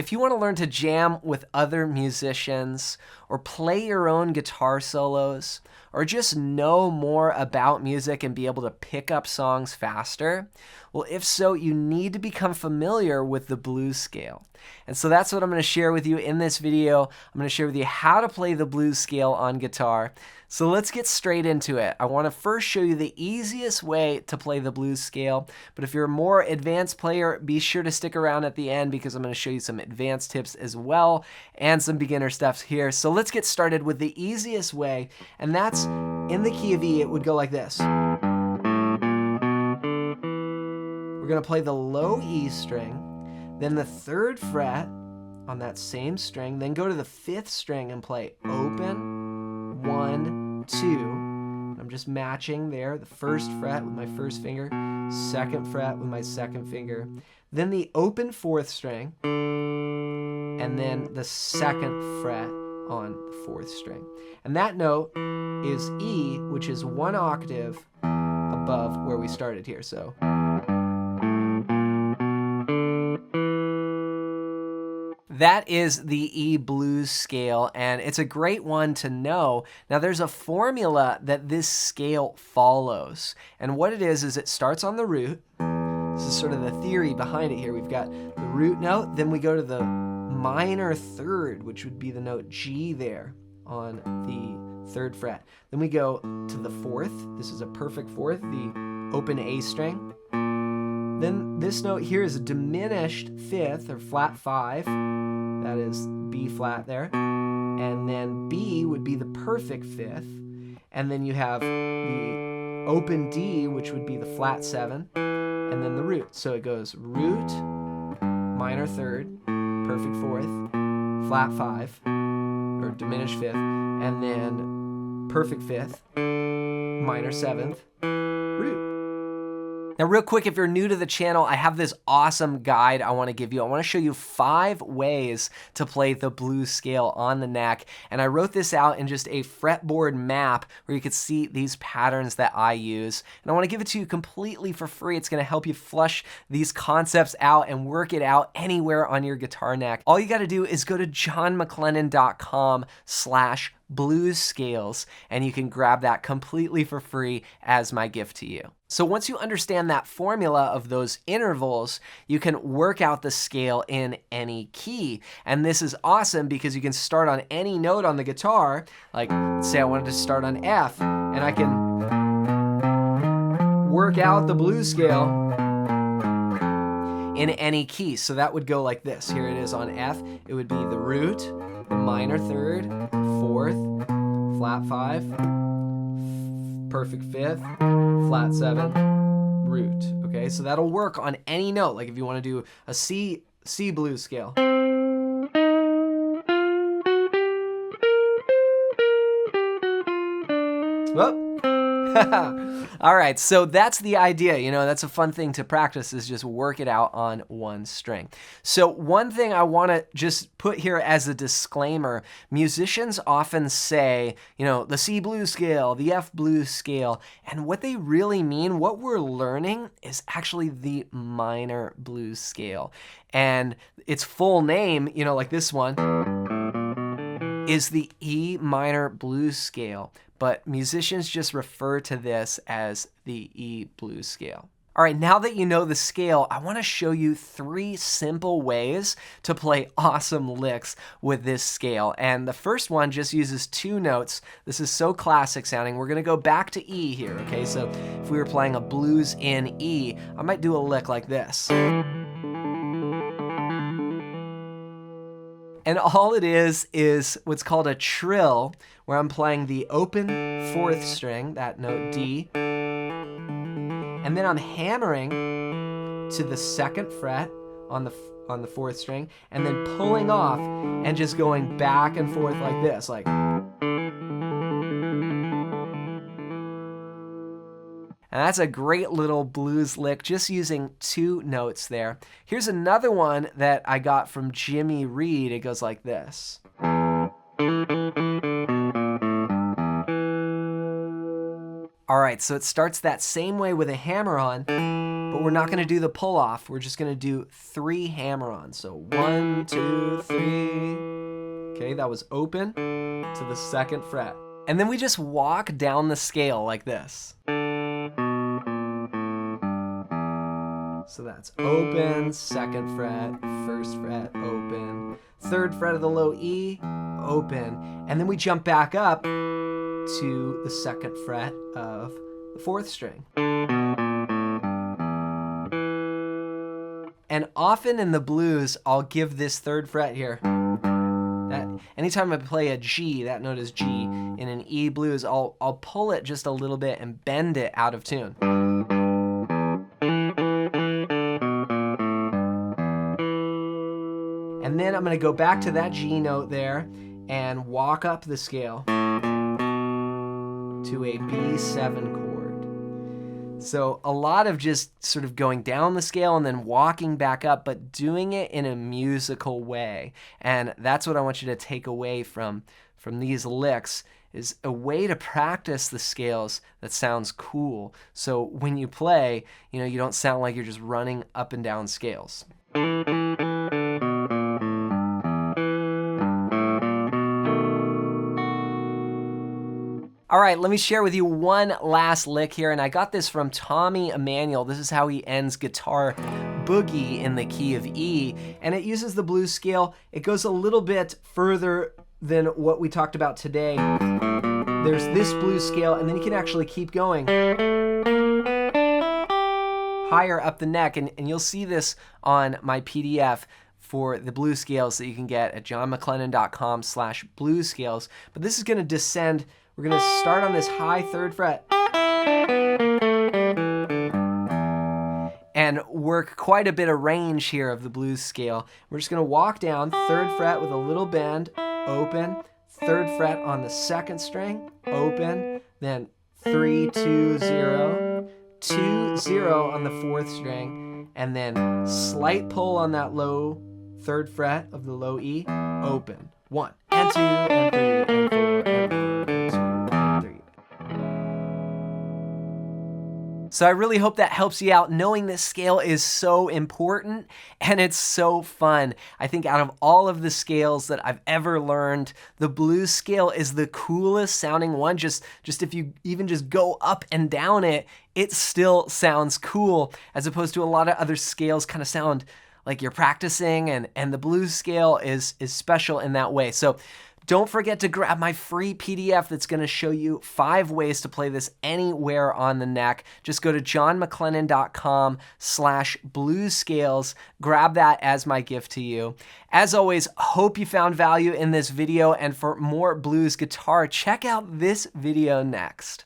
If you want to learn to jam with other musicians, or play your own guitar solos, or just know more about music and be able to pick up songs faster, well, if so, you need to become familiar with the blues scale. And so that's what I'm going to share with you in this video. I'm going to share with you how to play the blues scale on guitar. So let's get straight into it. I want to first show you the easiest way to play the blues scale, but if you're a more advanced player, be sure to stick around at the end because I'm going to show you some advanced tips as well and some beginner stuff here. So let's get started with the easiest way, and that's in the key of E. It would go like this. We're going to play the low E string, then the 3rd fret on that same string, then go to the 5th string and play open, 1, 2. I'm just matching there, the 1st fret with my 1st finger, 2nd fret with my 2nd finger, then the open 4th string, and then the 2nd fret on the 4th string. And that note is E, which is 1 octave above where we started here. So that is the E blues scale, and it's a great one to know. Now, there's a formula that this scale follows, and what it is it starts on the root. This is sort of the theory behind it here. We've got the root note, then we go to the minor 3rd, which would be the note G there on the 3rd fret. Then we go to the 4th. This is a perfect 4th, the open A string. Then this note here is a diminished 5th, or flat 5. That is B flat there. And then B would be the perfect 5th. And then you have the open D, which would be the flat 7. And then the root. So it goes root, minor 3rd, perfect 4th, flat 5, or diminished 5th, and then perfect 5th, minor 7th, root. Now, real quick, if you're new to the channel, I have this awesome guide I want to give you. I want to show you 5 ways to play the blues scale on the neck. And I wrote this out in just a fretboard map where you could see these patterns that I use. And I want to give it to you completely for free. It's going to help you flush these concepts out and work it out anywhere on your guitar neck. All you got to do is go to johnmclennan.com/blues scales, and you can grab that completely for free as my gift to you. So once you understand that formula of those intervals, you can work out the scale in any key. And this is awesome because you can start on any note on the guitar. Like, say I wanted to start on F, and I can work out the blues scale in any key. So that would go like this. Here it is on F. It would be the root, the minor 3rd, 4th, flat 5, perfect 5th, flat 7, root. Okay, so that'll work on any note. Like if you want to do a C blues scale. Whoop. All right, so that's the idea. You know, that's a fun thing to practice, is just work it out on one string. So one thing I want to just put here as a disclaimer, musicians often say, you know, the C blues scale, the F blues scale, and what they really mean, what we're learning, is actually the minor blues scale. And its full name, you know, like this one, is the E minor blues scale, but musicians just refer to this as the E blues scale. All right, now that you know the scale, I want to show you 3 simple ways to play awesome licks with this scale. And the first one just uses 2 notes. This is so classic sounding. We're going to go back to E here, okay? So if we were playing a blues in E, I might do a lick like this. And all it is what's called a trill, where I'm playing the open 4th string, that note D, and then I'm hammering to the 2nd fret on the 4th string, and then pulling off and just going back and forth like this, like. And that's a great little blues lick, just using 2 notes there. Here's another one that I got from Jimmy Reed. It goes like this. All right, so it starts that same way with a hammer-on, but we're not gonna do the pull-off. We're just gonna do 3 hammer-ons. So 1, 2, 3. Okay, that was open to the 2nd fret. And then we just walk down the scale like this. So that's open, 2nd fret, 1st fret, open, 3rd fret of the low E, open, and then we jump back up to the 2nd fret of the 4th string. And often in the blues, I'll give this 3rd fret here. Anytime I play a G, that note is G, in an E blues, I'll pull it just a little bit and bend it out of tune. And then I'm gonna go back to that G note there and walk up the scale to a B7 chord. So a lot of just sort of going down the scale and then walking back up, but doing it in a musical way. And that's what I want you to take away from these licks, is a way to practice the scales that sounds cool. So when you play, you don't sound like you're just running up and down scales. All right, let me share with you one last lick here, and I got this from Tommy Emmanuel. This is how he ends Guitar Boogie in the key of E, and it uses the blues scale. It goes a little bit further than what we talked about today. There's this blues scale, and then you can actually keep going higher up the neck, and you'll see this on my PDF for the blues scales that you can get at johnmcclennan.com/blues scales. But this is gonna descend. We're gonna start on this high 3rd fret and work quite a bit of range here of the blues scale. We're just gonna walk down 3rd fret with a little bend, open, 3rd fret on the 2nd string, open, then 3, 2, 0, 2, 0 on the 4th string, and then slight pull on that low 3rd fret of the low E, open. 1 and 2 and 3 and 4 and 1 and 2 and 3. So I really hope that helps you out. Knowing this scale is so important and it's so fun. I think out of all of the scales that I've ever learned, the blues scale is the coolest sounding one. Just if you even just go up and down it, it still sounds cool, as opposed to a lot of other scales kind of sound like you're practicing, and the blues scale is special in that way. So don't forget to grab my free PDF that's gonna show you 5 ways to play this anywhere on the neck. Just go to johnmcclennan.com/blues scales. Grab that as my gift to you. As always, hope you found value in this video, and for more blues guitar, check out this video next.